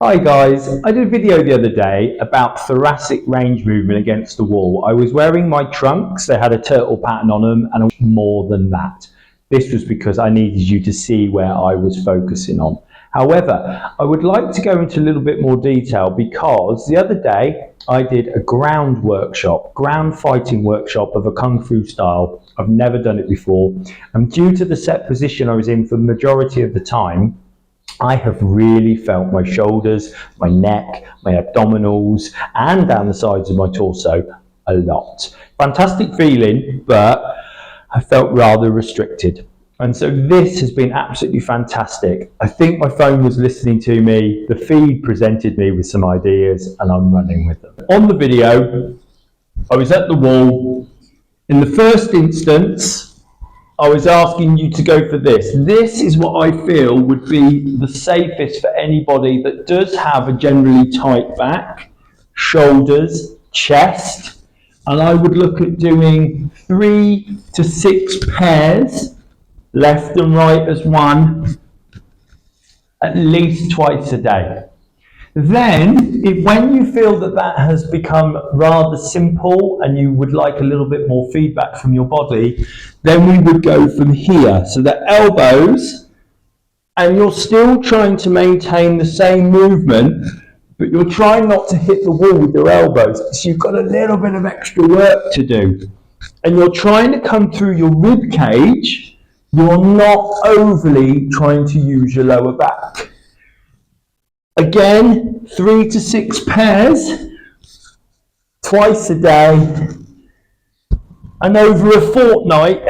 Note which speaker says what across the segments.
Speaker 1: Hi guys, I did a video the other day about thoracic range movement against the wall. I was wearing my trunks, they had a turtle pattern on them, and more than that. This was because I needed you to see where I was focusing on. However, I would like to go into a little bit more detail because the other day I did a ground fighting workshop of a Kung Fu style. I've never done it before, and due to the set position I was in for the majority of the time, I have really felt my shoulders, my neck, my abdominals, and down the sides of my torso a lot. Fantastic feeling, but I felt rather restricted. And so this has been absolutely fantastic. I think my phone was listening to me, the feed presented me with some ideas, and I'm running with them. On the video, I was at the wall. In the first instance, I was asking you to go for this. This is what I feel would be the safest for anybody that does have a generally tight back, shoulders, chest, and I would look at doing 3 to 6 pairs, left and right as one, at least twice a day. Then, when you feel that that has become rather simple and you would like a little bit more feedback from your body, then we would go from here. So the elbows, and you're still trying to maintain the same movement, but you're trying not to hit the wall with your elbows. So you've got a little bit of extra work to do. And you're trying to come through your rib cage. You're not overly trying to use your lower back. Again, 3 to 6 pairs, twice a day, and over a fortnight,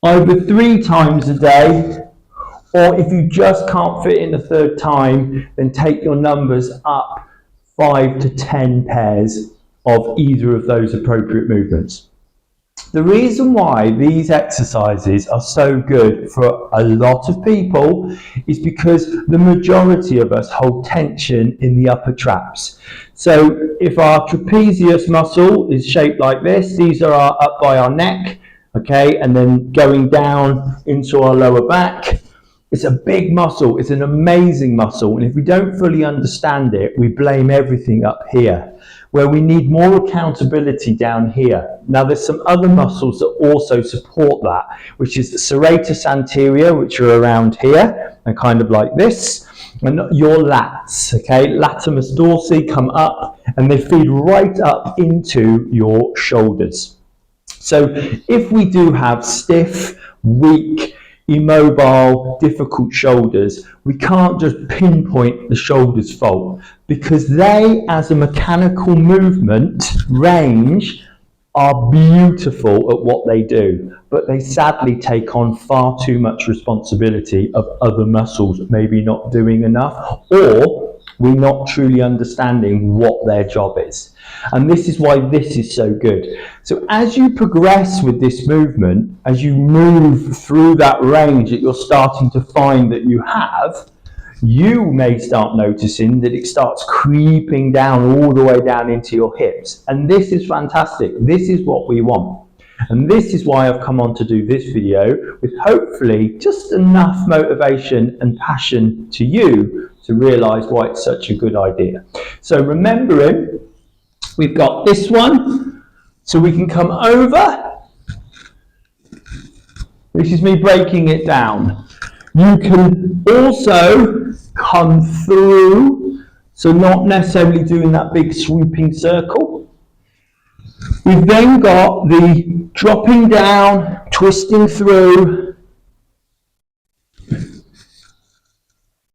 Speaker 1: either 3 times a day, or if you just can't fit in a third time, then take your numbers up 5 to 10 pairs of either of those appropriate movements. The reason why these exercises are so good for a lot of people is because the majority of us hold tension in the upper traps. So if our trapezius muscle is shaped like this, these are up by our neck, okay, and then going down into our lower back. It's a big muscle, it's an amazing muscle, and if we don't fully understand it, we blame everything up here, where we need more accountability down here. Now there's some other muscles that also support that, which is the serratus anterior, which are around here, and kind of like this, and your lats, okay? Latimus dorsi come up, and they feed right up into your shoulders. So if we do have stiff, weak, immobile, difficult shoulders, we can't just pinpoint the shoulder's fault, because they, as a mechanical movement range, are beautiful at what they do, but they sadly take on far too much responsibility of other muscles maybe not doing enough, or we're not truly understanding what their job is. And this is why this is so good. So as you progress with this movement, as you move through that range that you're starting to find that you have, you may start noticing that it starts creeping down all the way down into your hips. And this is fantastic. This is what we want. And this is why I've come on to do this video, with hopefully just enough motivation and passion to you to realize why it's such a good idea. So remembering, we've got this one, so we can come over. This is me breaking it down. You can also come through, so not necessarily doing that big sweeping circle. We've then got the dropping down, twisting through.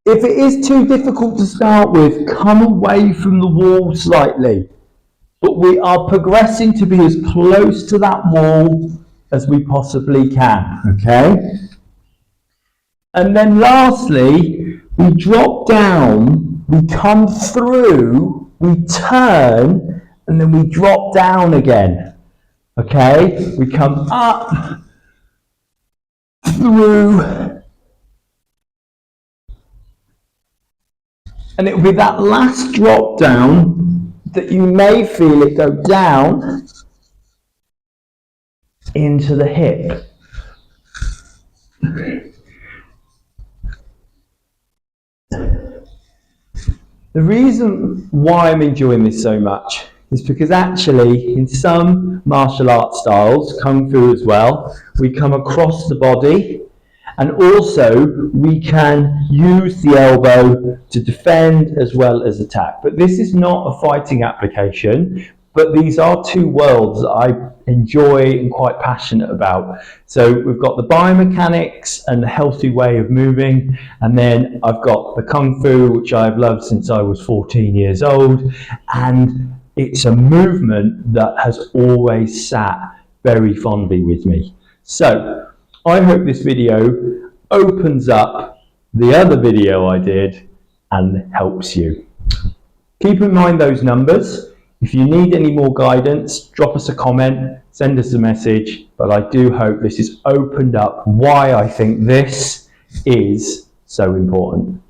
Speaker 1: If it is too difficult to start with, come away from the wall slightly. But we are progressing to be as close to that wall as we possibly can, okay? And then lastly, we drop down, we come through, we turn, and then we drop down again, okay? We come up, through, and it will be that last drop down that you may feel it go down into the hip. The reason why I'm enjoying this so much is because actually in some martial arts styles, Kung Fu as well, we come across the body, and also we can use the elbow to defend as well as attack. But this is not a fighting application, but these are two worlds that I enjoy and quite passionate about. So we've got the biomechanics and the healthy way of moving, and then I've got the Kung Fu, which I've loved since I was 14 years old, and it's a movement that has always sat very fondly with me. So I hope this video opens up the other video I did and helps you. Keep in mind those numbers. If you need any more guidance, drop us a comment, send us a message, but I do hope this has opened up why I think this is so important.